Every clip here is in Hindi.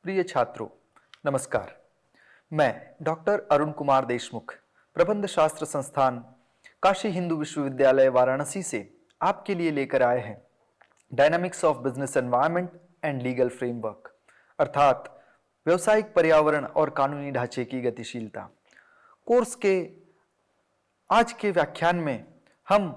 प्रिय छात्रों, नमस्कार। मैं डॉक्टर अरुण कुमार देशमुख, प्रबंध शास्त्र संस्थान काशी हिंदू विश्वविद्यालय वाराणसी से आपके लिए लेकर आए हैं dynamics of business environment and legal framework, अर्थात व्यवसायिक पर्यावरण और कानूनी ढांचे की गतिशीलता। कोर्स के आज के व्याख्यान में हम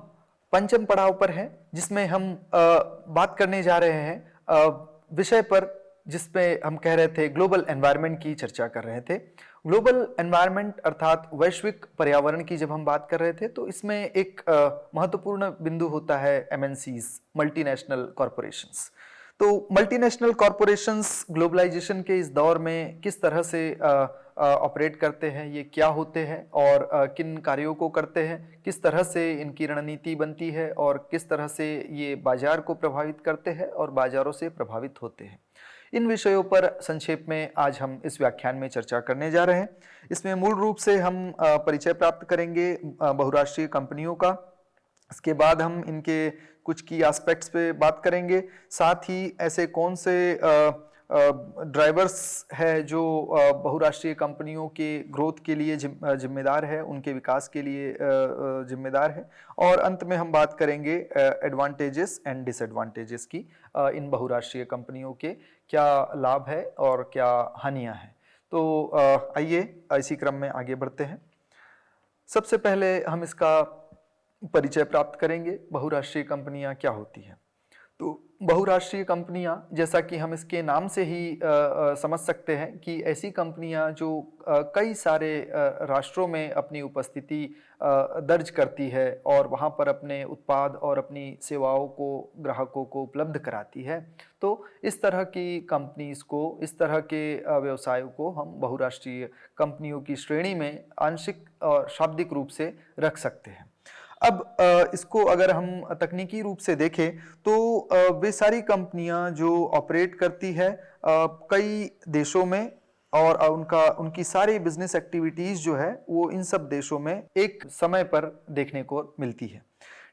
पंचम पड़ाव पर हैं, जिसमें हम बात करने जा रहे हैं विषय पर जिसमें हम कह रहे थे ग्लोबल एनवायरनमेंट की चर्चा कर रहे थे। ग्लोबल एनवायरनमेंट अर्थात वैश्विक पर्यावरण की जब हम बात कर रहे थे तो इसमें एक महत्वपूर्ण बिंदु होता है एमएनसीज, मल्टीनेशनल कॉरपोरेशंस। तो मल्टीनेशनल कॉरपोरेशंस ग्लोबलाइजेशन के इस दौर में किस तरह से ऑपरेट करते हैं, ये क्या होते हैं और किन कार्यों को करते हैं, किस तरह से इनकी रणनीति बनती है और किस तरह से ये बाजार को प्रभावित करते हैं और बाजारों से प्रभावित होते हैं। इन विषयों पर संक्षेप में आज हम इस व्याख्यान में चर्चा करने जा रहे हैं। इसमें मूल रूप से हम परिचय प्राप्त करेंगे बहुराष्ट्रीय कंपनियों का। इसके बाद हम इनके कुछ की एस्पेक्ट्स पे बात करेंगे। साथ ही ऐसे कौन से ड्राइवर्स है जो बहुराष्ट्रीय कंपनियों के ग्रोथ के लिए जिम्मेदार है, उनके विकास के लिए जिम्मेदार है। और अंत में हम बात करेंगे एडवांटेजेस एंड डिसएडवांटेजेस की। इन बहुराष्ट्रीय कंपनियों के क्या लाभ है और क्या हानियां हैं। तो आइए इसी क्रम में आगे बढ़ते हैं। सबसे पहले हम इसका परिचय प्राप्त करेंगे, बहुराष्ट्रीय कंपनियां क्या होती हैं। तो बहुराष्ट्रीय कंपनियां, जैसा कि हम इसके नाम से ही समझ सकते हैं कि ऐसी कंपनियां जो कई सारे राष्ट्रों में अपनी उपस्थिति दर्ज करती है और वहां पर अपने उत्पाद और अपनी सेवाओं को ग्राहकों को उपलब्ध कराती है। तो इस तरह की कंपनीज को, इस तरह के व्यवसायों को हम बहुराष्ट्रीय कंपनियों की श्रेणी में आंशिक और शाब्दिक रूप से रख सकते हैं। अब इसको अगर हम तकनीकी रूप से देखें तो वे सारी कंपनियां जो ऑपरेट करती है कई देशों में और उनकी सारी बिजनेस एक्टिविटीज जो है वो इन सब देशों में एक समय पर देखने को मिलती है।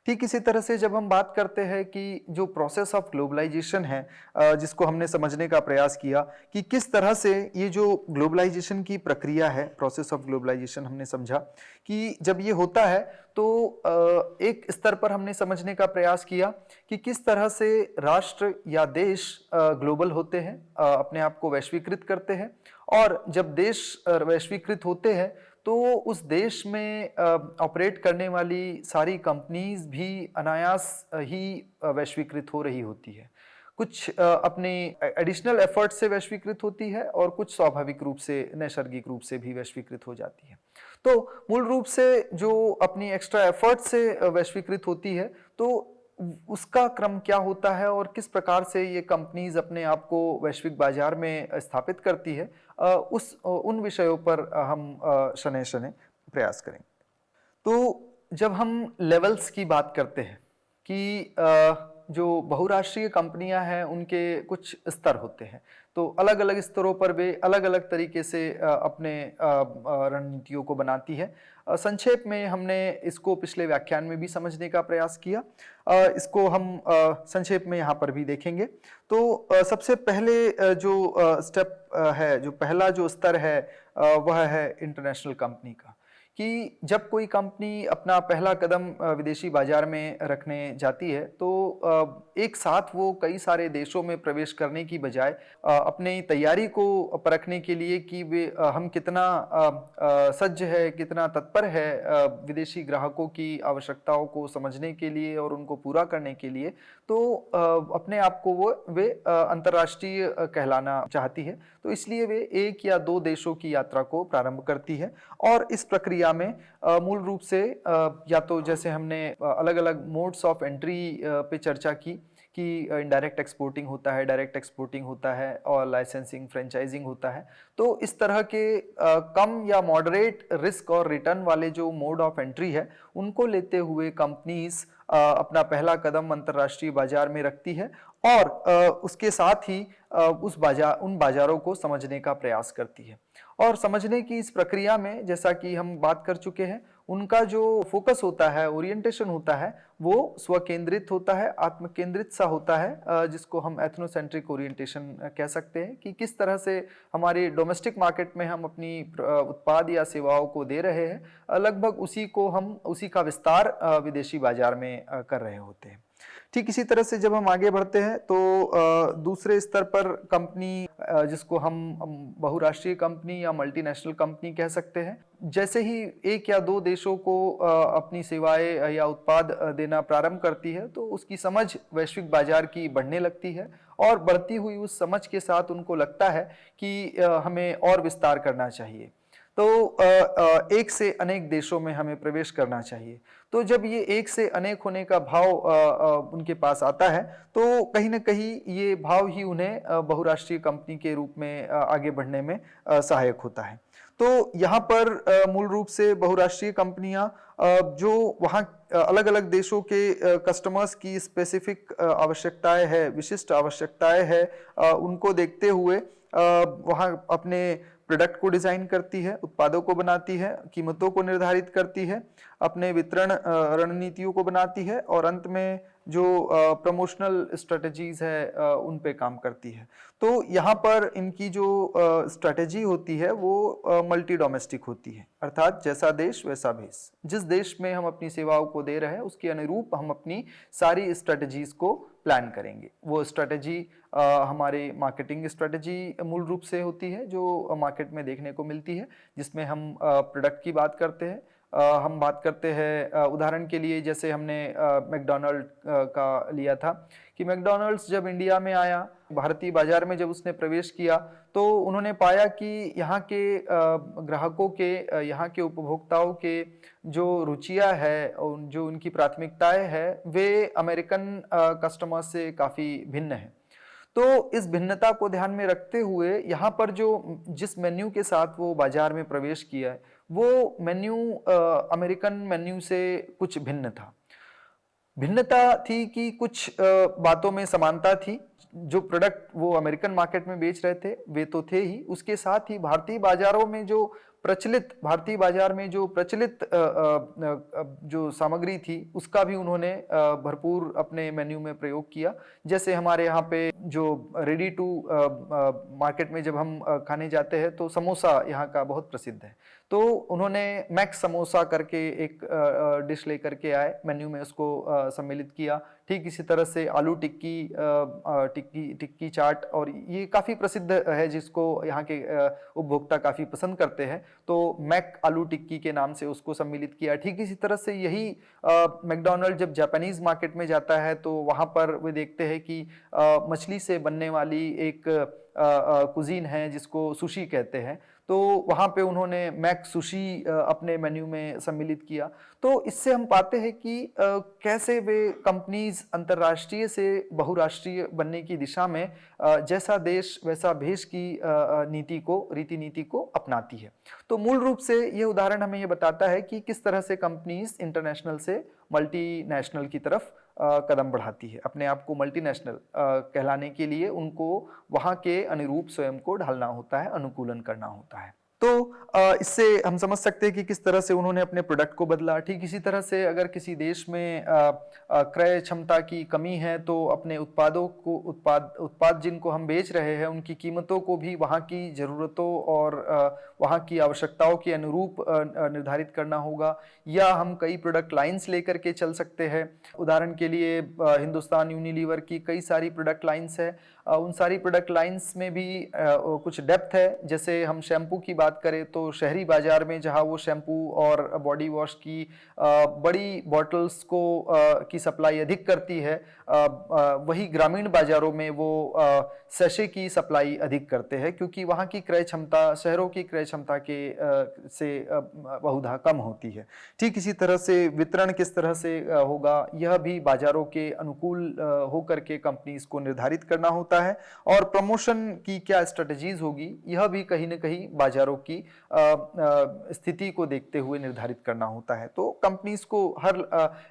ठीक इसी तरह से जब हम बात करते हैं कि जो प्रोसेस ऑफ ग्लोबलाइजेशन है, जिसको हमने समझने का प्रयास किया कि किस तरह से ये जो ग्लोबलाइजेशन की प्रक्रिया है, प्रोसेस ऑफ ग्लोबलाइजेशन हमने समझा कि जब ये होता है तो एक स्तर पर हमने समझने का प्रयास किया कि किस तरह से राष्ट्र या देश ग्लोबल होते हैं, अपने आप को वैश्वीकृत करते हैं। और जब देश वैश्वीकृत होते हैं तो उस देश में ऑपरेट करने वाली सारी कंपनीज भी अनायास ही वैश्वीकृत हो रही होती है। कुछ अपने एडिशनल एफर्ट से वैश्वीकृत होती है और कुछ स्वाभाविक रूप से, नैसर्गिक रूप से भी वैश्वीकृत हो जाती है। तो मूल रूप से जो अपनी एक्स्ट्रा एफर्ट से वैश्वीकृत होती है तो उसका क्रम क्या होता है और किस प्रकार से ये कंपनीज अपने आप को वैश्विक बाजार में स्थापित करती है, उन विषयों पर हम शनै शनै प्रयास करेंगे। तो जब हम लेवल्स की बात करते हैं कि जो बहुराष्ट्रीय कंपनियां हैं उनके कुछ स्तर होते हैं, तो अलग अलग स्तरों पर वे अलग अलग तरीके से अपने रणनीतियों को बनाती है। संक्षेप में हमने इसको पिछले व्याख्यान में भी समझने का प्रयास किया। इसको हम संक्षेप में यहाँ पर भी देखेंगे। तो सबसे पहले जो स्टेप है, जो पहला जो स्तर है वह है इंटरनेशनल कंपनी का, कि जब कोई कंपनी अपना पहला कदम विदेशी बाजार में रखने जाती है तो एक साथ वो कई सारे देशों में प्रवेश करने की बजाय अपनी तैयारी को परखने के लिए कि वे हम कितना सज्ज है, कितना तत्पर है विदेशी ग्राहकों की आवश्यकताओं को समझने के लिए और उनको पूरा करने के लिए, तो अपने आप को वे अंतर्राष्ट्रीय कहलाना चाहती है। तो इसलिए वे एक या दो देशों की यात्रा को प्रारंभ करती है और इस प्रक्रिया में मूल रूप से या तो जैसे हमने अलग अलग मोड्स ऑफ एंट्री पे चर्चा की कि इनडायरेक्ट एक्सपोर्टिंग होता है, डायरेक्ट एक्सपोर्टिंग होता है और लाइसेंसिंग, फ्रेंचाइजिंग होता है। तो इस तरह के कम या मॉडरेट रिस्क और रिटर्न वाले जो मोड ऑफ एंट्री है उनको लेते हुए कंपनीज अपना पहला कदम अंतर्राष्ट्रीय बाजार में रखती है और उसके साथ ही उन बाजारों को समझने का प्रयास करती है। और समझने की इस प्रक्रिया में, जैसा कि हम बात कर चुके हैं, उनका जो फोकस होता है, ओरिएंटेशन होता है, वो स्वकेंद्रित होता है, आत्मकेंद्रित सा होता है, जिसको हम एथनोसेंट्रिक ओरिएंटेशन कह सकते हैं कि किस तरह से हमारे डोमेस्टिक मार्केट में हम अपनी उत्पाद या सेवाओं को दे रहे हैं, लगभग उसी का विस्तार विदेशी बाजार में कर रहे होते हैं। ठीक इसी तरह से जब हम आगे बढ़ते हैं तो दूसरे स्तर पर कंपनी, जिसको हम बहुराष्ट्रीय कंपनी या मल्टीनेशनल कंपनी कह सकते हैं, जैसे ही एक या दो देशों को अपनी सेवाएं या उत्पाद देना प्रारंभ करती है तो उसकी समझ वैश्विक बाजार की बढ़ने लगती है, और बढ़ती हुई उस समझ के साथ उनको लगता है कि हमें और विस्तार करना चाहिए, तो एक से अनेक देशों में हमें प्रवेश करना चाहिए। तो जब ये एक से अनेक होने का भाव उनके पास आता है तो कहीं ना कहीं ये भाव ही उन्हें बहुराष्ट्रीय कंपनी के रूप में आगे बढ़ने में सहायक होता है। तो यहाँ पर मूल रूप से बहुराष्ट्रीय कंपनियां जो वहाँ अलग अलग देशों के कस्टमर्स की स्पेसिफिक आवश्यकताएं है, विशिष्ट आवश्यकताएं है, उनको देखते हुए वहाँ अपने प्रोडक्ट को डिजाइन करती है, उत्पादों को बनाती है, कीमतों को निर्धारित करती है, अपने वितरण रणनीतियों को बनाती है, और अंत में जो प्रमोशनल स्ट्रेटजीज है उन पे काम करती है। तो यहाँ पर इनकी जो स्ट्रेटजी होती है वो मल्टी डोमेस्टिक होती है, अर्थात जैसा देश वैसा भेष। जिस देश में हम अपनी सेवाओं को दे रहे हैं उसके अनुरूप हम अपनी सारी स्ट्रेटजीज को प्लान करेंगे। वो स्ट्रेटजी हमारी मार्केटिंग स्ट्रेटजी मूल रूप से होती है जो मार्केट में देखने को मिलती है, जिसमें हम प्रोडक्ट की बात करते हैं, हम बात करते हैं उदाहरण के लिए जैसे हमने मैकडॉनल्ड का लिया था कि मैकडॉनल्ड्स जब इंडिया में आया, भारतीय बाजार में जब उसने प्रवेश किया, तो उन्होंने पाया कि यहाँ के ग्राहकों के, यहाँ के उपभोक्ताओं के जो रुचियां है और जो उनकी प्राथमिकताएं हैं वे अमेरिकन कस्टमर से काफ़ी भिन्न है। तो इस भिन्नता को ध्यान में रखते हुए यहाँ पर जिस मेन्यू के साथ वो बाजार में प्रवेश किया है वो मेन्यू अमेरिकन मेन्यू से कुछ भिन्न था। भिन्नता थी कि कुछ बातों में समानता थी। जो प्रोडक्ट वो अमेरिकन मार्केट में बेच रहे थे वे तो थे ही, उसके साथ ही भारतीय बाजार में जो प्रचलित जो सामग्री थी उसका भी उन्होंने भरपूर अपने मेन्यू में प्रयोग किया। जैसे हमारे यहाँ पे जो रेडी टू मार्केट में जब हम खाने जाते हैं तो समोसा यहाँ का बहुत प्रसिद्ध है, तो उन्होंने मैक्स समोसा करके एक डिश लेकर के आए, मेन्यू में उसको सम्मिलित किया। ठीक इसी तरह से आलू टिक्की चाट, और ये काफ़ी प्रसिद्ध है जिसको यहाँ के उपभोक्ता काफ़ी पसंद करते हैं, तो मैक आलू टिक्की के नाम से उसको सम्मिलित किया। ठीक इसी तरह से यही मैकडॉनल्ड जब जापानीज मार्केट में जाता है तो वहाँ पर वे देखते हैं कि मछली से बनने वाली एक कुजीन है जिसको सुशी कहते हैं, तो वहाँ पे उन्होंने मैक सुशी अपने मेन्यू में सम्मिलित किया। तो इससे हम पाते हैं कि कैसे वे कंपनीज अंतर्राष्ट्रीय से बहुराष्ट्रीय बनने की दिशा में जैसा देश वैसा भेष की रीति नीति को अपनाती है। तो मूल रूप से ये उदाहरण हमें ये बताता है कि किस तरह से कंपनीज इंटरनेशनल से मल्टीनेशनल की तरफ कदम बढ़ाती है। अपने आप को मल्टीनेशनल कहलाने के लिए उनको वहाँ के अनुरूप स्वयं को ढालना होता है, अनुकूलन करना होता है। तो इससे हम समझ सकते हैं कि किस तरह से उन्होंने अपने प्रोडक्ट को बदला। ठीक इसी तरह से अगर किसी देश में क्रय क्षमता की कमी है तो अपने उत्पाद जिनको हम बेच रहे हैं उनकी कीमतों को भी वहाँ की ज़रूरतों और वहाँ की आवश्यकताओं के अनुरूप निर्धारित करना होगा, या हम कई प्रोडक्ट लाइंस लेकर के चल सकते हैं। उदाहरण के लिए हिंदुस्तान यूनिलीवर की कई सारी प्रोडक्ट लाइंस है, उन सारी प्रोडक्ट लाइंस में भी कुछ डेप्थ है। जैसे हम शैम्पू की बात करें तो शहरी बाजार में जहां वो शैम्पू और बॉडी वॉश की बड़ी बॉटल्स की सप्लाई अधिक करती है, वही ग्रामीण बाजारों में वो सैशे की सप्लाई अधिक करते हैं, क्योंकि वहाँ की क्रय क्षमता शहरों की क्रय क्षमता से बहुधा कम होती है। ठीक इसी तरह से वितरण किस तरह से होगा यह भी बाजारों के अनुकूल होकर के कंपनीज को निर्धारित करना होता है, और प्रमोशन की क्या स्ट्रेटजीज होगी यह भी कहीं ना कहीं बाजारों की स्थिति को देखते हुए निर्धारित करना होता है। तो कंपनीज को हर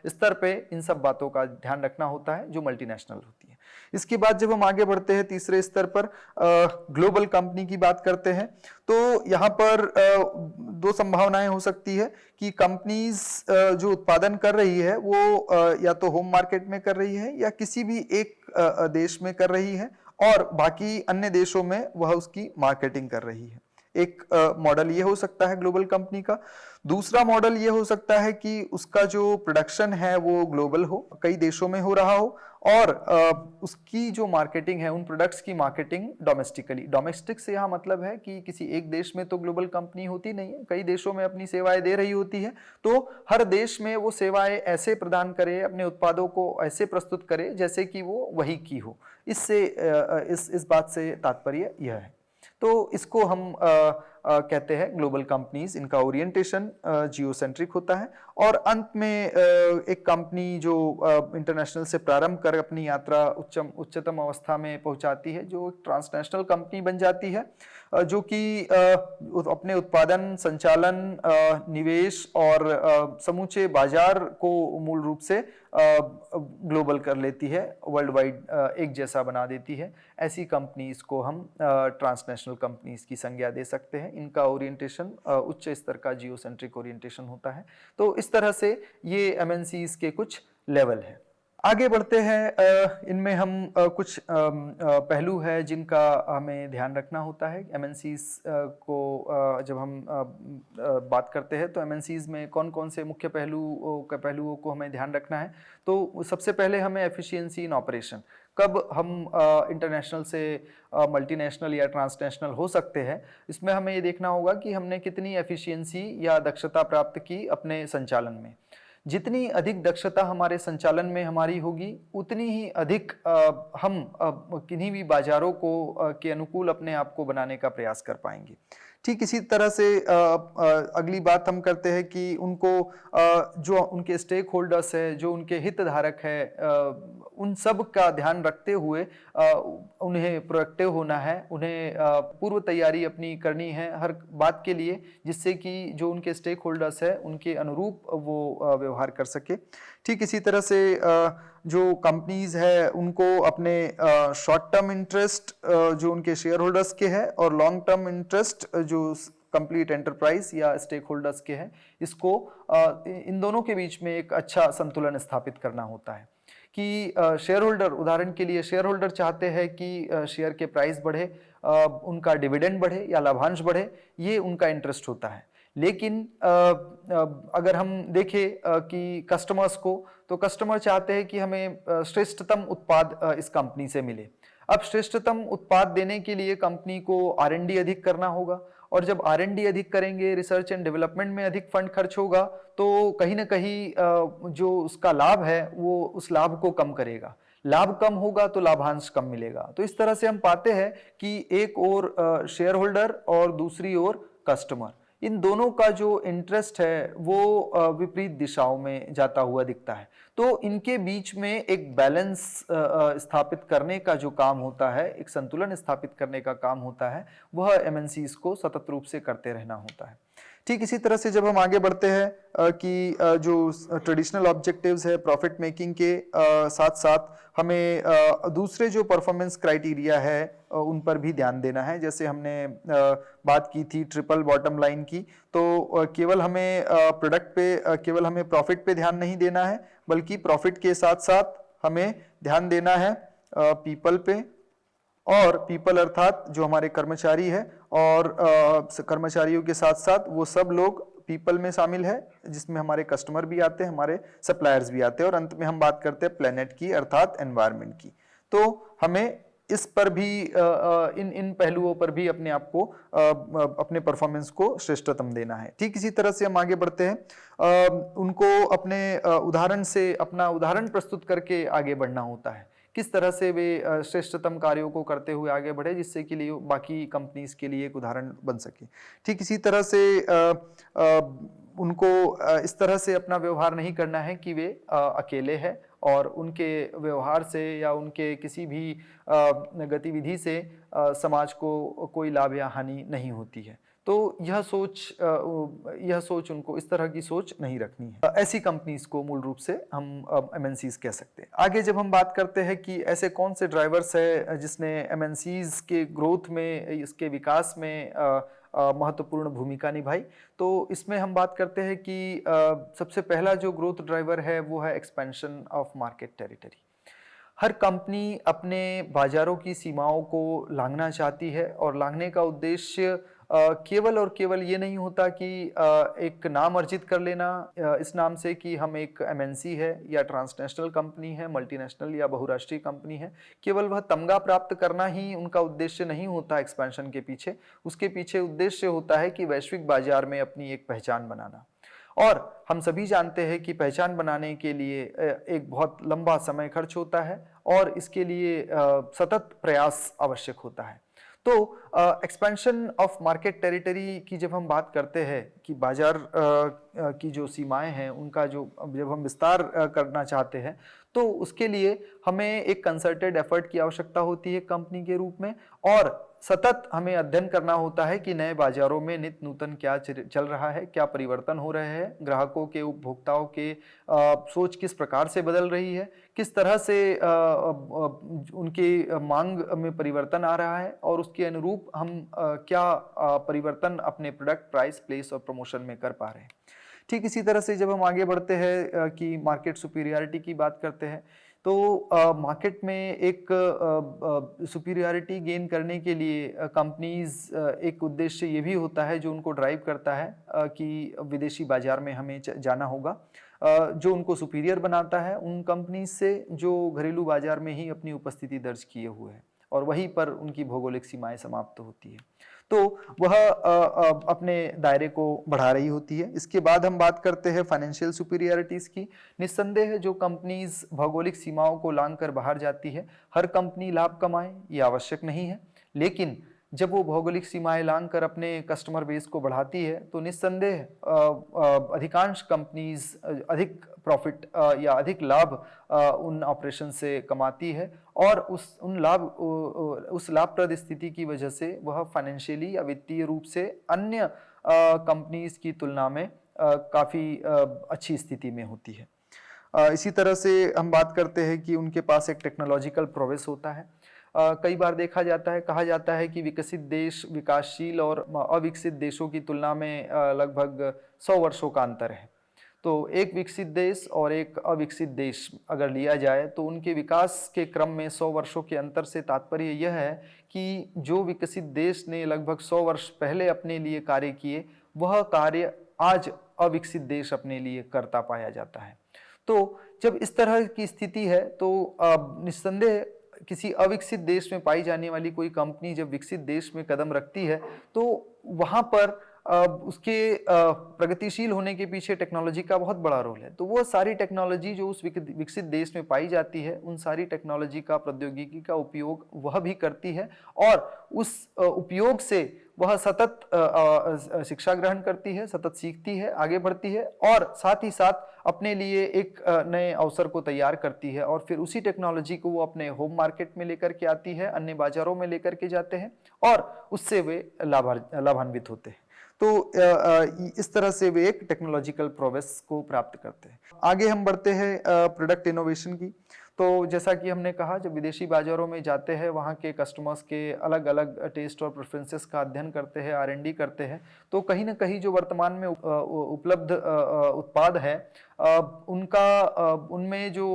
स्तर पे इन सब बातों का ध्यान रखना होता है जो मल्टीनेशनल होती है। इसके बाद जब हम आगे बढ़ते हैं तीसरे स्तर पर ग्लोबल कंपनी की बात करते हैं, तो यहाँ पर दो संभावनाएं हो सकती है कि कंपनीज जो उत्पादन कर रही है वो या तो होम मार्केट में कर रही है या किसी भी एक देश में कर रही है और बाकी अन्य देशों में वह उसकी मार्केटिंग कर रही है। एक मॉडल ये हो सकता है ग्लोबल कंपनी का। दूसरा मॉडल ये हो सकता है कि उसका जो प्रोडक्शन है वो ग्लोबल हो, कई देशों में हो रहा हो और उसकी जो मार्केटिंग है, उन प्रोडक्ट्स की मार्केटिंग डोमेस्टिकली। डोमेस्टिक से यहाँ मतलब है कि किसी एक देश में तो ग्लोबल कंपनी होती नहीं है, कई देशों में अपनी सेवाएं दे रही होती है, तो हर देश में वो सेवाएं ऐसे प्रदान करे, अपने उत्पादों को ऐसे प्रस्तुत करे जैसे कि वो वही की हो। इससे इस बात से तात्पर्य यह है। तो इसको हम कहते हैं ग्लोबल कंपनीज। इनका ओरिएंटेशन जियोसेंट्रिक होता है और अंत में एक कंपनी जो इंटरनेशनल से प्रारंभ कर अपनी यात्रा उच्चतम अवस्था में पहुंचाती है, जो एक ट्रांसनेशनल कंपनी बन जाती है, जो कि अपने उत्पादन, संचालन, निवेश और समूचे बाजार को मूल रूप से ग्लोबल कर लेती है, वर्ल्ड वाइड एक जैसा बना देती है। ऐसी कंपनीज को हम ट्रांसनेशनल कंपनीज की संज्ञा दे सकते हैं। इनका ओरिएंटेशन उच्च स्तर का जियोसेंट्रिक ओरिएंटेशन होता है। तो इस तरह से ये एमएनसीज के कुछ लेवल है। आगे बढ़ते हैं, इनमें हम कुछ पहलू है जिनका हमें ध्यान रखना होता है। एमएनसीज को जब हम बात करते हैं तो एमएनसीज में कौन कौन से मुख्य पहलुओं को हमें ध्यान रखना है। तो सबसे पहले हमें एफिशिएंसी इन ऑपरेशन, कब हम इंटरनेशनल से मल्टीनेशनल या ट्रांसनेशनल हो सकते हैं, इसमें हमें ये देखना होगा कि हमने कितनी एफिशिएंसी या दक्षता प्राप्त की अपने संचालन में। जितनी अधिक दक्षता हमारे संचालन में हमारी होगी, उतनी ही अधिक हम किन्हीं भी बाजारों को के अनुकूल अपने आप को बनाने का प्रयास कर पाएंगे। ठीक इसी तरह से अगली बात हम करते हैं कि उनको जो उनके स्टेक होल्डर्स है, जो उनके हितधारक है, उन सब का ध्यान रखते हुए उन्हें प्रोएक्टिव होना है, उन्हें पूर्व तैयारी अपनी करनी है हर बात के लिए, जिससे कि जो उनके स्टेक होल्डर्स है उनके अनुरूप वो व्यवहार कर सके। ठीक इसी तरह से जो कंपनीज है उनको अपने शॉर्ट टर्म इंटरेस्ट जो उनके शेयर होल्डर्स के है और लॉन्ग टर्म इंटरेस्ट जो कंप्लीट एंटरप्राइज या स्टेक होल्डर्स के हैं, इसको इन दोनों के बीच में एक अच्छा संतुलन स्थापित करना होता है कि शेयर होल्डर, उदाहरण के लिए शेयर होल्डर चाहते हैं कि शेयर के प्राइस बढ़े, उनका डिविडेंड बढ़े या लाभांश बढ़े, ये उनका इंटरेस्ट होता है। लेकिन अगर हम देखें कि कस्टमर्स को, तो कस्टमर चाहते हैं कि हमें श्रेष्ठतम उत्पाद इस कंपनी से मिले। अब श्रेष्ठतम उत्पाद देने के लिए कंपनी को R&D अधिक करना होगा और जब R&D अधिक करेंगे, रिसर्च एंड डेवलपमेंट में अधिक फंड खर्च होगा, तो कहीं ना कहीं जो उसका लाभ है वो उस लाभ को कम करेगा। लाभ कम होगा तो लाभांश कम मिलेगा। तो इस तरह से हम पाते हैं कि एक ओर शेयर होल्डर और दूसरी ओर कस्टमर, इन दोनों का जो इंटरेस्ट है वो विपरीत दिशाओं में जाता हुआ दिखता है। तो इनके बीच में एक बैलेंस स्थापित करने का जो काम होता है, एक संतुलन स्थापित करने का काम होता है, वह एमएनसीज को सतत रूप से करते रहना होता है। ठीक इसी तरह से जब हम आगे बढ़ते हैं कि जो ट्रेडिशनल ऑब्जेक्टिव्स है प्रॉफिट मेकिंग के साथ साथ हमें दूसरे जो परफॉर्मेंस क्राइटेरिया है उन पर भी ध्यान देना है। जैसे हमने बात की थी ट्रिपल बॉटम लाइन की, तो केवल हमें प्रोडक्ट पे, केवल हमें प्रॉफिट पे ध्यान नहीं देना है, बल्कि प्रॉफिट के साथ साथ हमें ध्यान देना है पीपल पे। और पीपल अर्थात जो हमारे कर्मचारी है, और कर्मचारियों के साथ साथ वो सब लोग पीपल में शामिल है, जिसमें हमारे कस्टमर भी आते हैं, हमारे सप्लायर्स भी आते हैं, और अंत में हम बात करते हैं प्लेनेट की अर्थात एनवायरनमेंट की। तो हमें इस पर भी इन पहलुओं पर भी अपने आप को अपने परफॉर्मेंस को श्रेष्ठतम देना है। ठीक इसी तरह से हम आगे बढ़ते हैं, उनको अपने उदाहरण से अपना उदाहरण प्रस्तुत करके आगे बढ़ना होता है। किस तरह से वे श्रेष्ठतम कार्यों को करते हुए आगे बढ़े, जिससे कि लिए बाकी कंपनीज के लिए एक उदाहरण बन सके। ठीक इसी तरह से उनको इस तरह से अपना व्यवहार नहीं करना है कि वे अकेले हैं और उनके व्यवहार से या उनके किसी भी गतिविधि से समाज को कोई लाभ या हानि नहीं होती है। तो यह सोच उनको, इस तरह की सोच नहीं रखनी है। ऐसी कंपनीज को मूल रूप से हम एमएनसीज कह सकते हैं। आगे जब हम बात करते हैं कि ऐसे कौन से ड्राइवर्स है जिसने एमएनसीज के ग्रोथ में, इसके विकास में महत्वपूर्ण भूमिका निभाई, तो इसमें हम बात करते हैं कि सबसे पहला जो ग्रोथ ड्राइवर है वो है expansion of market territory. Her company अपने बाजारों की सीमाओं को लांघना चाहती है, और लांघने का उद्देश्य केवल और केवल ये नहीं होता कि एक नाम अर्जित कर लेना इस नाम से कि हम एक एमएनसी है या ट्रांसनेशनल कंपनी है, मल्टीनेशनल या बहुराष्ट्रीय कंपनी है। केवल वह तमगा प्राप्त करना ही उनका उद्देश्य नहीं होता एक्सपेंशन के पीछे। उसके पीछे उद्देश्य होता है कि वैश्विक बाजार में अपनी एक पहचान बनाना। और हम सभी जानते हैं कि पहचान बनाने के लिए एक बहुत लंबा समय खर्च होता है, और इसके लिए सतत प्रयास आवश्यक होता है। तो एक्सपेंशन ऑफ मार्केट टेरिटरी की जब हम बात करते हैं कि बाजार की जो सीमाएं हैं उनका जब हम विस्तार करना चाहते हैं, तो उसके लिए हमें एक कंसर्टेड एफर्ट की आवश्यकता होती है कंपनी के रूप में, और सतत हमें अध्ययन करना होता है कि नए बाजारों में नित्य नूतन क्या चल रहा है, क्या परिवर्तन हो रहे हैं, ग्राहकों के, उपभोक्ताओं के सोच किस प्रकार से बदल रही है, किस तरह से उनकी मांग में परिवर्तन आ रहा है, और उसके अनुरूप हम क्या परिवर्तन अपने प्रोडक्ट, प्राइस, प्लेस और प्रमोशन में कर पा रहे हैं। ठीक इसी तरह से जब हम आगे बढ़ते हैं कि मार्केट सुपीरियरिटी की बात करते हैं, तो मार्केट में एक सुपीरियरिटी गेन करने के लिए कंपनीज एक उद्देश्य ये भी होता है जो उनको ड्राइव करता है कि विदेशी बाजार में हमें जाना होगा। जो उनको सुपीरियर बनाता है उन कंपनीज से जो घरेलू बाजार में ही अपनी उपस्थिति दर्ज किए हुए हैं, और वहीं पर उनकी भौगोलिक सीमाएं समाप्त होती है, तो वह अपने दायरे को बढ़ा रही होती है। इसके बाद हम बात करते हैं फाइनेंशियल सुपीरियरिटीज की। निस्संदेह जो कंपनीज भौगोलिक सीमाओं को लांघकर बाहर जाती है, हर कंपनी लाभ कमाए ये आवश्यक नहीं है, लेकिन जब वो भौगोलिक सीमाएं लांघकर अपने कस्टमर बेस को बढ़ाती है, तो निस्संदेह अधिकांश कंपनीज अधिक प्रॉफिट या अधिक लाभ उन ऑपरेशन से कमाती है, और उस लाभप्रद स्थिति की वजह से वह फाइनेंशियली या वित्तीय रूप से अन्य कंपनीज की तुलना में काफ़ी अच्छी स्थिति में होती है। इसी तरह से हम बात करते हैं कि उनके पास एक टेक्नोलॉजिकल प्रोग्रेस होता है। कई बार देखा जाता है, कहा जाता है कि विकसित देश विकासशील और अविकसित देशों की तुलना में लगभग 100 वर्षों का अंतर है। तो एक विकसित देश और एक अविकसित देश अगर लिया जाए, तो उनके विकास के क्रम में 100 वर्षों के अंतर से तात्पर्य यह है कि जो विकसित देश ने लगभग 100 वर्ष पहले अपने लिए कार्य किए, वह कार्य आज अविकसित देश अपने लिए करता पाया जाता है। तो जब इस तरह की स्थिति है, तो निस्संदेह किसी अविकसित देश में पाई जाने वाली कोई कंपनी जब विकसित देश में कदम रखती है, तो वहां पर उसके प्रगतिशील होने के पीछे टेक्नोलॉजी का बहुत बड़ा रोल है। तो वो सारी टेक्नोलॉजी जो उस विकसित देश में पाई जाती है, उन सारी टेक्नोलॉजी का, प्रौद्योगिकी का उपयोग वह भी करती है, और उस उपयोग से वह सतत शिक्षा ग्रहण करती है, सतत सीखती है, आगे बढ़ती है, और साथ ही साथ अपने लिए एक नए अवसर को तैयार करती है, और फिर उसी टेक्नोलॉजी को वो अपने होम मार्केट में लेकर के आती है, अन्य बाजारों में लेकर के जाते हैं, और उससे वे लाभान्वित होते हैं। तो इस तरह से वे एक टेक्नोलॉजिकल प्रोग्रेस को प्राप्त करते हैं। आगे हम बढ़ते हैं प्रोडक्ट इनोवेशन की। तो जैसा कि हमने कहा, जब विदेशी बाजारों में जाते हैं, वहाँ के कस्टमर्स के अलग अलग टेस्ट और प्रेफरेंसेस का अध्ययन करते हैं, R&D करते हैं, तो कहीं ना कहीं जो वर्तमान में उपलब्ध उत्पाद है, उनमें जो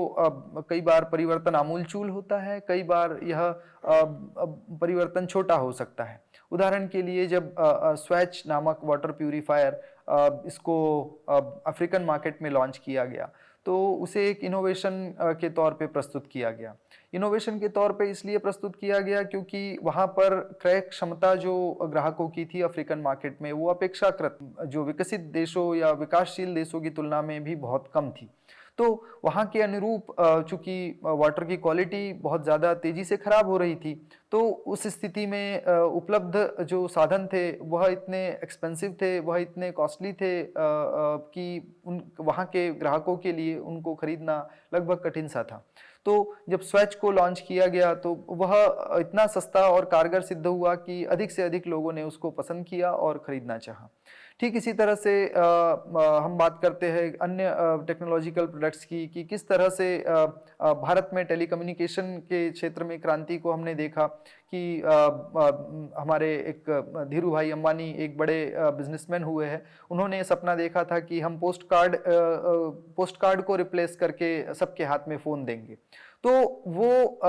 कई बार परिवर्तन आमूलचूल होता है, कई बार यह परिवर्तन छोटा हो सकता है। उदाहरण के लिए, जब स्वैच नामक वाटर प्यूरिफायर इसको अफ्रीकन मार्केट में लॉन्च किया गया, तो उसे एक इनोवेशन के तौर पे प्रस्तुत किया गया। इनोवेशन के तौर पे इसलिए प्रस्तुत किया गया क्योंकि वहाँ पर क्रय क्षमता जो ग्राहकों की थी अफ्रीकन मार्केट में, वो अपेक्षाकृत जो विकसित देशों या विकासशील देशों की तुलना में भी बहुत कम थी। तो वहाँ के अनुरूप चूंकि वाटर की क्वालिटी बहुत ज़्यादा तेज़ी से खराब हो रही थी, तो उस स्थिति में उपलब्ध जो साधन थे वह इतने एक्सपेंसिव थे, वह इतने कॉस्टली थे कि वहाँ के ग्राहकों के लिए उनको खरीदना लगभग कठिन सा था। तो जब स्वैच को लॉन्च किया गया तो वह इतना सस्ता और कारगर सिद्ध हुआ कि अधिक से अधिक लोगों ने उसको पसंद किया और खरीदना चाहा। ठीक इसी तरह से हम बात करते हैं अन्य टेक्नोलॉजिकल प्रोडक्ट्स की कि किस तरह से भारत में टेलीकम्युनिकेशन के क्षेत्र में क्रांति को हमने देखा कि हमारे एक धीरू भाई अंबानी एक बड़े बिजनेसमैन हुए हैं। उन्होंने सपना देखा था कि हम पोस्ट कार्ड को रिप्लेस करके सबके हाथ में फ़ोन देंगे। तो वो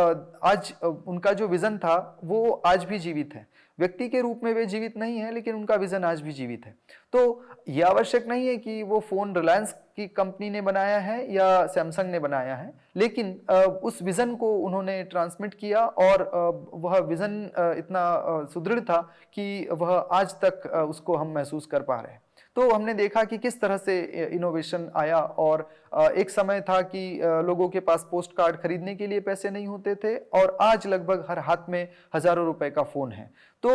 आज उनका जो विज़न था वो आज भी जीवित है। व्यक्ति के रूप में वे जीवित नहीं है, लेकिन उनका विजन आज भी जीवित है। तो यह आवश्यक नहीं है कि वो फोन रिलायंस की कंपनी ने बनाया है या सैमसंग ने बनाया है, लेकिन उस विजन को उन्होंने ट्रांसमिट किया और वह विजन इतना सुदृढ़ था कि वह आज तक उसको हम महसूस कर पा रहे हैं। तो हमने देखा कि किस तरह से इनोवेशन आया और एक समय था कि लोगों के पास पोस्ट कार्ड खरीदने के लिए पैसे नहीं होते थे और आज लगभग हर हाथ में हजारों रुपए का फोन है। तो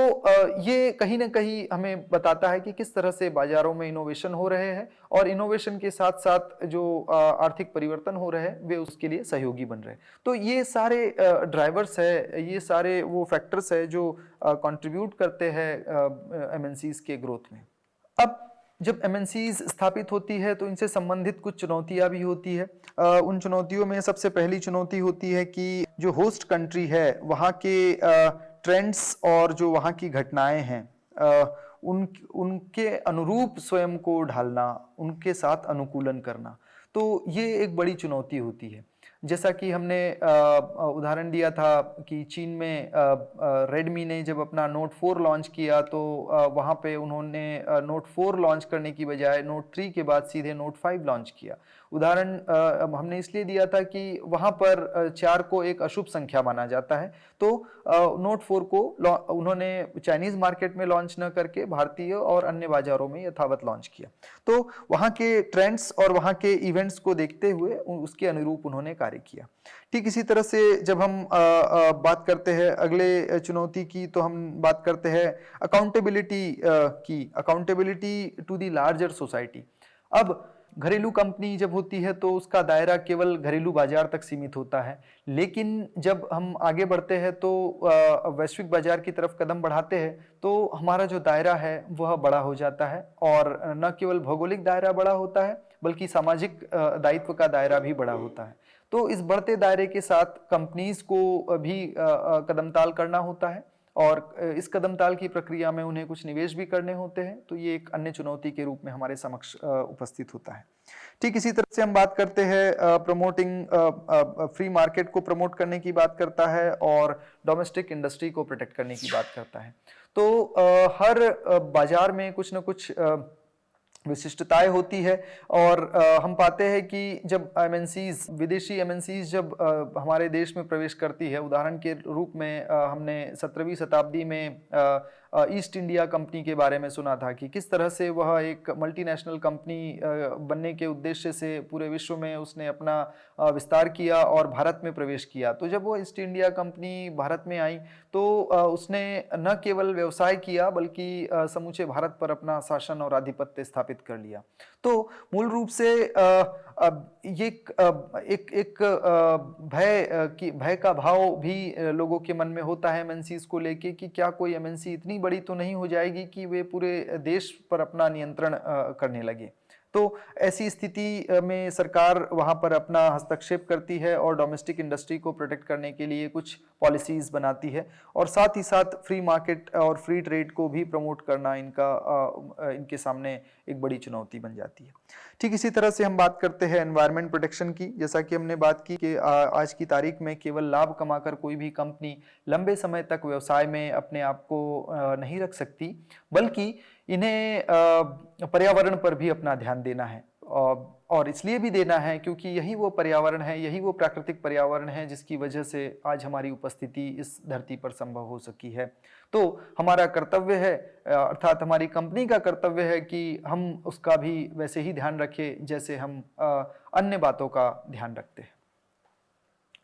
ये कहीं ना कहीं हमें बताता है कि किस तरह से बाजारों में इनोवेशन हो रहे हैं और इनोवेशन के साथ साथ जो आर्थिक परिवर्तन हो रहे हैं वे उसके लिए सहयोगी बन रहे हैं। तो ये सारे ड्राइवर्स है, ये सारे वो फैक्टर्स है जो कंट्रीब्यूट करते हैं एमएनसीज के ग्रोथ में। अब जब एमएनसीज स्थापित होती है तो इनसे संबंधित कुछ चुनौतियां भी होती है। उन चुनौतियों में सबसे पहली चुनौती होती है कि जो होस्ट कंट्री है वहाँ के ट्रेंड्स और जो वहाँ की घटनाएं हैं उनके अनुरूप स्वयं को ढालना, उनके साथ अनुकूलन करना, तो ये एक बड़ी चुनौती होती है। जैसा कि हमने उदाहरण दिया था कि चीन में रेडमी ने जब अपना नोट 4 लॉन्च किया तो वहाँ पे उन्होंने नोट 4 लॉन्च करने की बजाय नोट 3 के बाद सीधे नोट 5 लॉन्च किया। उदाहरण हमने इसलिए दिया था कि वहाँ पर 4 को एक अशुभ संख्या माना जाता है, तो नोट 4 को उन्होंने चाइनीज मार्केट में लॉन्च न करके भारतीय और अन्य बाजारों में यथावत लॉन्च किया। तो वहाँ के ट्रेंड्स और वहाँ के इवेंट्स को देखते हुए उसके अनुरूप उन्होंने कार्य किया। ठीक इसी तरह से जब हम बात करते हैं अगले चुनौती की, तो हम बात करते हैं accountability to the larger society. अब घरेलू कंपनी जब होती है तो उसका दायरा केवल घरेलू बाजार तक सीमित होता है, लेकिन जब हम आगे बढ़ते हैं तो वैश्विक बाजार की तरफ कदम बढ़ाते हैं तो हमारा जो दायरा है वह बड़ा हो जाता है और न केवल भौगोलिक दायरा बड़ा होता है बल्कि सामाजिक दायित्व का दायरा भी बड़ा होता है। तो इस बढ़ते दायरे के साथ कंपनीज को भी कदमताल करना होता है और इस कदमताल की प्रक्रिया में उन्हें कुछ निवेश भी करने होते हैं, तो ये एक अन्य चुनौती के रूप में हमारे समक्ष उपस्थित होता है। ठीक इसी तरह से हम बात करते हैं प्रमोटिंग फ्री मार्केट को प्रमोट करने की बात करता है और डोमेस्टिक इंडस्ट्री को प्रोटेक्ट करने की बात करता है। तो हर बाजार में कुछ न कुछ विशिष्टताएं होती है और हम पाते हैं कि जब एमएनसीज, विदेशी एमएनसीज जब हमारे देश में प्रवेश करती है, उदाहरण के रूप में हमने 17वीं शताब्दी में ईस्ट इंडिया कंपनी के बारे में सुना था कि किस तरह से वह एक मल्टीनेशनल कंपनी बनने के उद्देश्य से पूरे विश्व में उसने अपना विस्तार किया और भारत में प्रवेश किया। तो जब वो ईस्ट इंडिया कंपनी भारत में आई तो उसने न केवल व्यवसाय किया बल्कि समूचे भारत पर अपना शासन और आधिपत्य स्थापित कर लिया। तो मूल रूप से ये एक भय का भाव भी लोगों के मन में होता है एमएनसीज को लेके कि क्या कोई एमएनसी इतनी बड़ी तो नहीं हो जाएगी कि वे पूरे देश पर अपना नियंत्रण करने लगे। तो ऐसी स्थिति में सरकार वहां पर अपना हस्तक्षेप करती है और डोमेस्टिक इंडस्ट्री को प्रोटेक्ट करने के लिए कुछ पॉलिसीज बनाती है और साथ ही साथ फ्री मार्केट और फ्री ट्रेड को भी प्रमोट करना इनके सामने एक बड़ी चुनौती बन जाती है। ठीक इसी तरह से हम बात करते हैं एनवायरनमेंट प्रोटेक्शन की। जैसा कि हमने बात की कि आज की तारीख में केवल लाभ कमाकर कोई भी कंपनी लंबे समय तक व्यवसाय में अपने आप को नहीं रख सकती, बल्कि इन्हें पर्यावरण पर भी अपना ध्यान देना है और इसलिए भी देना है क्योंकि यही वो पर्यावरण है, यही वो प्राकृतिक पर्यावरण है जिसकी वजह से आज हमारी उपस्थिति इस धरती पर संभव हो सकी है। तो हमारा कर्तव्य है, अर्थात हमारी कंपनी का कर्तव्य है कि हम उसका भी वैसे ही ध्यान रखें जैसे हम अन्य बातों का ध्यान रखते हैं।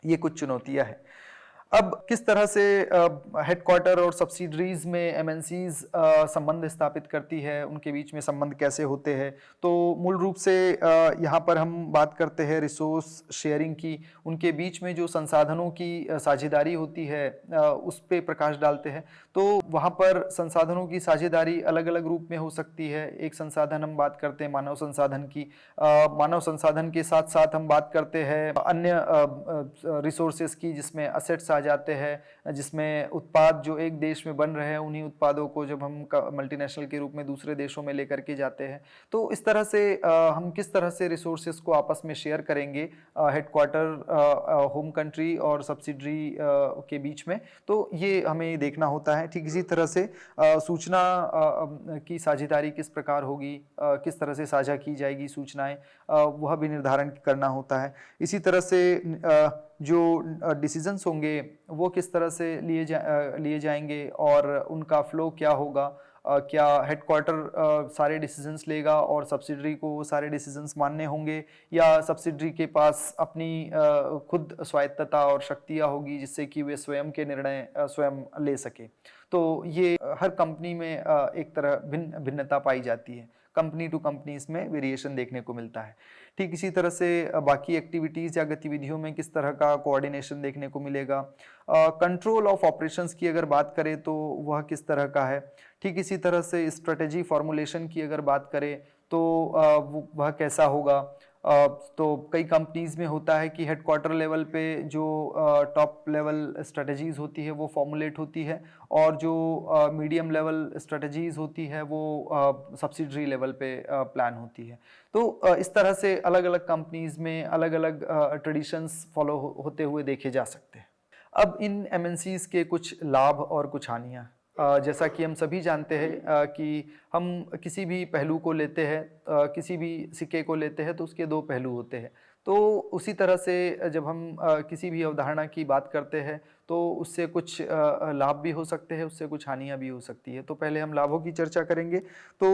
ये कुछ चुनौतियां हैं। अब किस तरह से हेडक्वार्टर और सब्सिडरीज में एमएनसीज संबंध स्थापित करती है, उनके बीच में संबंध कैसे होते हैं? तो मूल रूप से यहाँ पर हम बात करते हैं रिसोर्स शेयरिंग की। उनके बीच में जो संसाधनों की साझेदारी होती है उस पे प्रकाश डालते हैं। तो वहाँ पर संसाधनों की साझेदारी अलग अलग रूप में हो सकती है। एक संसाधन हम बात करते हैं मानव संसाधन की, मानव संसाधन के साथ साथ हम बात करते हैं अन्य रिसोर्सेज की, जिसमें असेट्स आ जाते हैं, जिसमें उत्पाद जो एक देश में बन रहे हैं उन्हीं उत्पादों को जब हम मल्टीनेशनल के रूप में दूसरे देशों में लेकर के जाते हैं। तो इस तरह से हम किस तरह से रिसोर्सेज को आपस में शेयर करेंगे हेडक्वार्टर, होम कंट्री और सब्सिडरी के बीच में, तो ये हमें देखना होता है। ठीक इसी तरह से सूचना की साझेदारी किस प्रकार होगी, किस तरह से साझा की जाएगी सूचनाएं, वह भी निर्धारण करना होता है। इसी तरह से जो डिसीजंस होंगे वो किस तरह से लिए जाएंगे और उनका फ्लो क्या होगा। क्या हेडक्वार्टर सारे डिसीजंस लेगा और सब्सिडरी को सारे डिसीजंस मानने होंगे, या सब्सिडरी के पास अपनी खुद स्वायत्तता और शक्तियाँ होगी जिससे कि वे स्वयं के निर्णय स्वयं ले सके। तो ये हर कंपनी में एक तरह भिन्नता पाई जाती है। कंपनी टू कंपनी इसमें वेरिएशन देखने को मिलता है। ठीक इसी तरह से बाकी एक्टिविटीज़ या गतिविधियों में किस तरह का कोऑर्डिनेशन देखने को मिलेगा। कंट्रोल ऑफ ऑपरेशंस की अगर बात करें तो वह किस तरह का है। ठीक इसी तरह से स्ट्रेटेजी फॉर्मुलेशन की अगर बात करें तो वह कैसा होगा। तो कई कंपनीज में होता है कि हेडक्वार्टर लेवल पे जो टॉप लेवल स्ट्रेटजीज होती है वो फॉर्मुलेट होती है, और जो मीडियम लेवल स्ट्रेटजीज होती है वो सब्सिडरी लेवल पे प्लान होती है। तो इस तरह से अलग अलग कंपनीज में अलग अलग ट्रेडिशंस फॉलो होते हुए देखे जा सकते हैं। अब इन एमएनसीज के कुछ लाभ और कुछ हानियाँ, जैसा कि हम सभी जानते हैं कि हम किसी भी पहलू को लेते हैं, किसी भी सिक्के को लेते हैं तो उसके दो पहलू होते हैं। तो उसी तरह से जब हम किसी भी अवधारणा की बात करते हैं तो उससे कुछ लाभ भी हो सकते हैं, उससे कुछ हानियां भी हो सकती है। तो पहले हम लाभों की चर्चा करेंगे। तो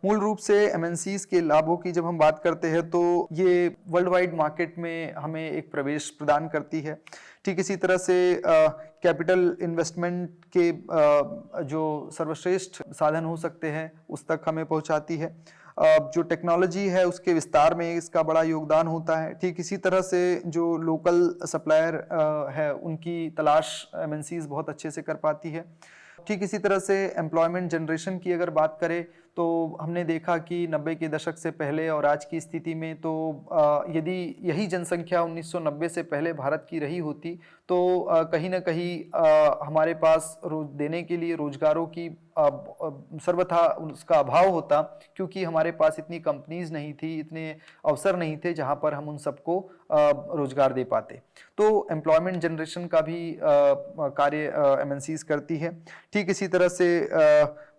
मूल रूप से एमएनसीज के लाभों की जब हम बात करते हैं तो ये वर्ल्ड वाइड मार्केट में हमें एक प्रवेश प्रदान करती है। ठीक इसी तरह से कैपिटल इन्वेस्टमेंट के जो सर्वश्रेष्ठ साधन हो सकते हैं उस तक हमें पहुंचाती है। जो टेक्नोलॉजी है उसके विस्तार में इसका बड़ा योगदान होता है। ठीक इसी तरह से जो लोकल सप्लायर है उनकी तलाश एमएनसीज बहुत अच्छे से कर पाती है। ठीक इसी तरह से एम्प्लॉयमेंट जनरेशन की अगर बात करें तो हमने देखा कि 90 के दशक से पहले और आज की स्थिति में तो यदि यही जनसंख्या 1990 से पहले भारत की रही होती तो कहीं ना कहीं हमारे पास देने के लिए रोजगारों की सर्वथा उसका अभाव होता, क्योंकि हमारे पास इतनी कंपनीज नहीं थी, इतने अवसर नहीं थे जहां पर हम उन सबको रोजगार दे पाते। तो एम्प्लॉयमेंट जनरेशन का भी कार्य एमएनसीज करती है। ठीक इसी तरह से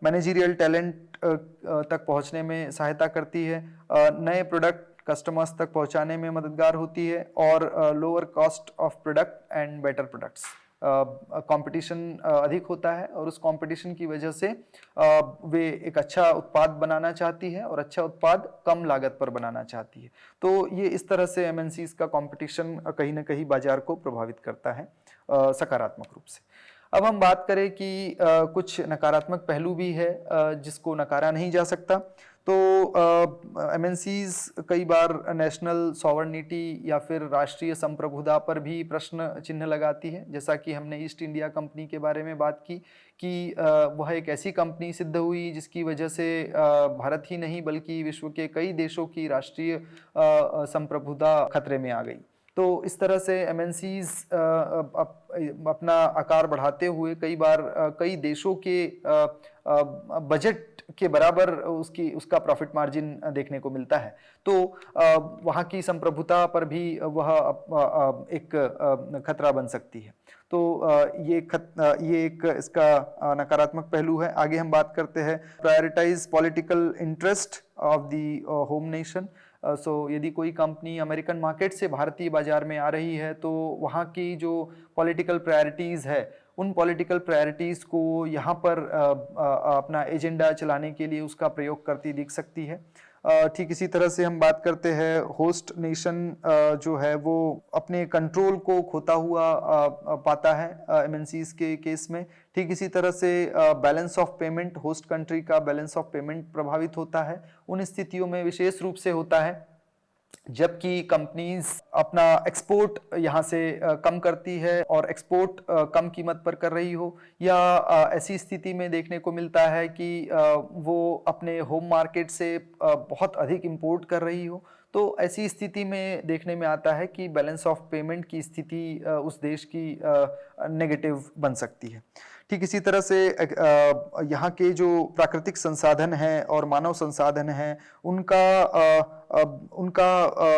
मैनेजरियल टैलेंट तक पहुंचने में सहायता करती है, नए प्रोडक्ट कस्टमर्स तक पहुंचाने में मददगार होती है, और lower cost of product and better products. Competition अधिक होता है और उस कंपटीशन की वजह से वे एक अच्छा उत्पाद बनाना चाहती है और अच्छा उत्पाद कम लागत पर बनाना चाहती है। तो ये इस तरह से एमएनसीज का कंपटीशन कहीं ना कहीं बाजार को प्रभावित करता है सकारात्मक रूप से। अब हम बात करें कि कुछ नकारात्मक पहलू भी है जिसको नकारा नहीं जा सकता। तो एमएनसीज कई बार नेशनल सॉवरेनिटी या फिर राष्ट्रीय संप्रभुता पर भी प्रश्न चिन्ह लगाती है। जैसा कि हमने ईस्ट इंडिया कंपनी के बारे में बात की कि वह एक ऐसी कंपनी सिद्ध हुई जिसकी वजह से भारत ही नहीं बल्कि विश्व के कई देशों की राष्ट्रीय संप्रभुता खतरे में आ गई। तो इस तरह से एमएनसीज अपना आकार बढ़ाते हुए कई बार कई देशों के बजट के बराबर उसका प्रॉफिट मार्जिन देखने को मिलता है। तो वहाँ की संप्रभुता पर भी वह एक खतरा बन सकती है। तो ये एक इसका नकारात्मक पहलू है। आगे हम बात करते हैं prioritise political interest of the home nation. यदि कोई कंपनी अमेरिकन मार्केट से भारतीय बाजार में आ रही है तो वहाँ की जो पॉलिटिकल प्रायोरिटीज़ है उन पॉलिटिकल प्रायोरिटीज़ को यहाँ पर अपना एजेंडा चलाने के लिए उसका प्रयोग करती दिख सकती है। ठीक इसी तरह से हम बात करते हैं होस्ट नेशन जो है वो अपने कंट्रोल को खोता हुआ पाता है एमएनसीज के केस में। ठीक इसी तरह से balance of payment, host country का बैलेंस ऑफ पेमेंट प्रभावित होता है उन स्थितियों में, विशेष रूप से होता है जबकि कंपनीज अपना एक्सपोर्ट यहाँ से कम करती है और एक्सपोर्ट कम कीमत पर कर रही हो, या ऐसी स्थिति में देखने को मिलता है कि वो अपने होम मार्केट से बहुत अधिक इंपोर्ट कर रही हो। तो ऐसी स्थिति में देखने में आता है कि बैलेंस ऑफ पेमेंट की स्थिति उस देश की नेगेटिव बन सकती है। ठीक इसी तरह से यहाँ के जो प्राकृतिक संसाधन हैं और मानव संसाधन हैं उनका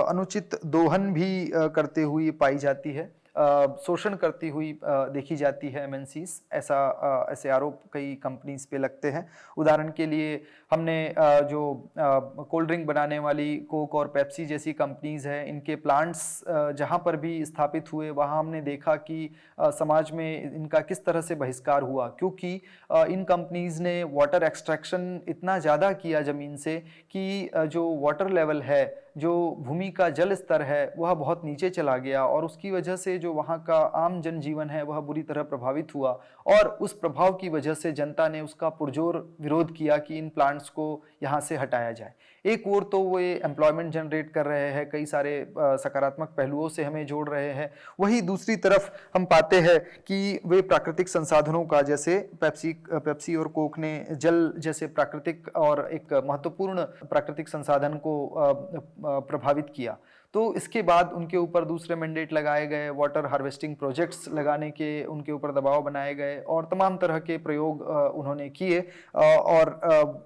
अनुचित दोहन भी करते हुए पाई जाती है, शोषण करती हुई देखी जाती है एमएनसीज। ऐसे आरोप कई कंपनीज पे लगते हैं। उदाहरण के लिए हमने जो कोल्ड ड्रिंक बनाने वाली कोक और पेप्सी जैसी कंपनीज हैं, इनके प्लांट्स जहां पर भी स्थापित हुए वहां हमने देखा कि समाज में इनका किस तरह से बहिष्कार हुआ, क्योंकि इन कंपनीज ने वाटर एक्सट्रैक्शन इतना ज़्यादा किया ज़मीन से कि जो वाटर लेवल है, जो भूमि का जल स्तर है, वह बहुत नीचे चला गया और उसकी वजह से जो वहाँ का आम जनजीवन है वह बुरी तरह प्रभावित हुआ। और उस प्रभाव की वजह से जनता ने उसका पुरजोर विरोध किया कि इन प्लांट्स को यहाँ से हटाया जाए। एक ओर तो वो ये एम्प्लॉयमेंट जनरेट कर रहे हैं, कई सारे सकारात्मक पहलुओं से हमें जोड़ रहे हैं, वहीं दूसरी तरफ हम पाते हैं कि वे प्राकृतिक संसाधनों का, जैसे पेप्सी और कोक ने जल जैसे प्राकृतिक और एक महत्वपूर्ण प्राकृतिक संसाधन को प्रभावित किया। तो इसके बाद उनके ऊपर दूसरे मैंडेट लगाए गए, वाटर हार्वेस्टिंग प्रोजेक्ट्स लगाने के उनके ऊपर दबाव बनाए गए और तमाम तरह के प्रयोग उन्होंने किए और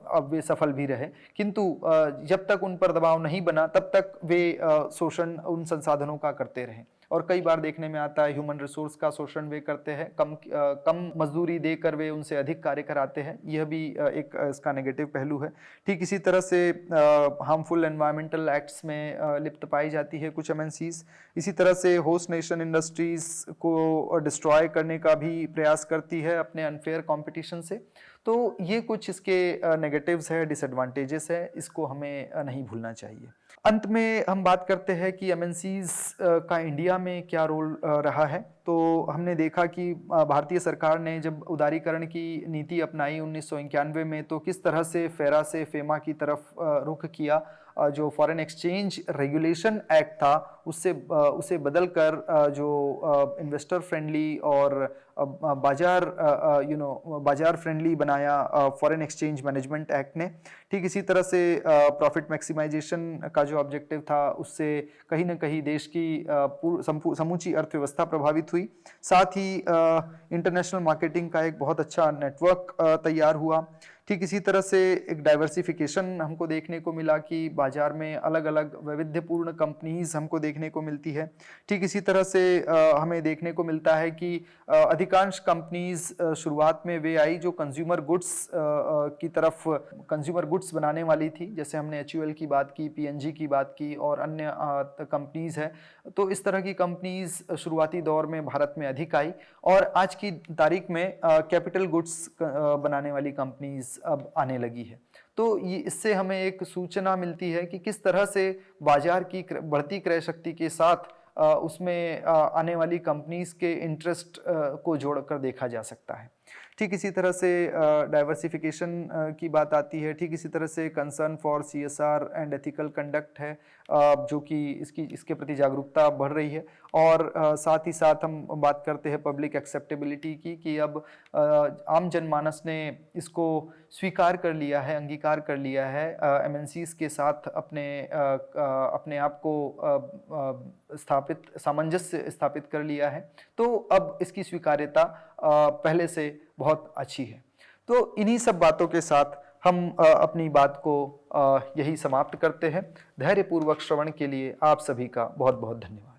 अब वे सफल भी रहे। किंतु जब तक उन पर दबाव नहीं बना तब तक वे शोषण उन संसाधनों का करते रहे। और कई बार देखने में आता है ह्यूमन रिसोर्स का शोषण वे करते हैं, कम मजदूरी देकर वे उनसे अधिक कार्य कराते हैं, यह भी एक इसका नेगेटिव पहलू है। ठीक इसी तरह से हार्मफुल एनवायरमेंटल एक्ट्स में लिप्त पाई जाती है कुछ एमएनसीज। इसी तरह से होस्ट नेशन इंडस्ट्रीज को डिस्ट्रॉय करने का भी प्रयास करती है अपने अनफेयर कंपटीशन से। तो ये कुछ इसके नेगेटिव्स है, डिसएडवांटेजेस है, इसको हमें नहीं भूलना चाहिए। अंत में हम बात करते हैं कि एमएनसीज का इंडिया में क्या रोल रहा है। तो हमने देखा कि भारतीय सरकार ने जब उदारीकरण की नीति अपनाई 1991 में, तो किस तरह से फेरा से फेमा की तरफ रुख किया। जो फॉरेन एक्सचेंज रेगुलेशन एक्ट था उसे बदलकर जो इन्वेस्टर फ्रेंडली और बाजार फ्रेंडली बनाया फॉरेन एक्सचेंज मैनेजमेंट एक्ट ने। ठीक इसी तरह से प्रॉफिट मैक्सिमाइजेशन का जो ऑब्जेक्टिव था उससे कहीं ना कहीं देश की समूची अर्थव्यवस्था प्रभावित हुई। साथ ही इंटरनेशनल मार्केटिंग का एक बहुत अच्छा नेटवर्क तैयार हुआ। ठीक इसी तरह से एक डाइवर्सिफिकेशन हमको देखने को मिला कि बाजार में अलग अलग वैविध्यपूर्ण कंपनीज हमको देखने को मिलती है। ठीक इसी तरह से हमें देखने को मिलता है कि अधिकांश कंपनीज शुरुआत में वे आई जो कंज्यूमर गुड्स की तरफ, कंज्यूमर गुड्स बनाने वाली थी, जैसे हमने HUL की बात की, PNG की बात की और अन्य कंपनीज है। तो इस तरह की कंपनीज शुरुआती दौर में भारत में अधिक आई और आज की तारीख में कैपिटल गुड्स बनाने वाली कंपनीज अब आने लगी है। तो ये इससे हमें एक सूचना मिलती है कि किस तरह से बाजार की बढ़ती क्रय शक्ति के साथ उसमें आने वाली कंपनीज के इंटरेस्ट को जोड़कर देखा जा सकता है। ठीक इसी तरह से डाइवर्सिफिकेशन की बात आती है। ठीक इसी तरह से concern for CSR and ethical conduct है, जो कि इसके प्रति जागरूकता बढ़ रही है। और साथ ही साथ हम बात करते हैं पब्लिक एक्सेप्टेबिलिटी की, कि अब आम जनमानस ने इसको स्वीकार कर लिया है, अंगीकार कर लिया है, MNCs के साथ अपने आप को सामंजस्य स्थापित कर लिया है। तो अब इसकी स्वीकार्यता पहले से बहुत अच्छी है। तो इन्हीं सब बातों के साथ हम अपनी बात को यही समाप्त करते हैं। धैर्यपूर्वक श्रवण के लिए आप सभी का बहुत बहुत धन्यवाद।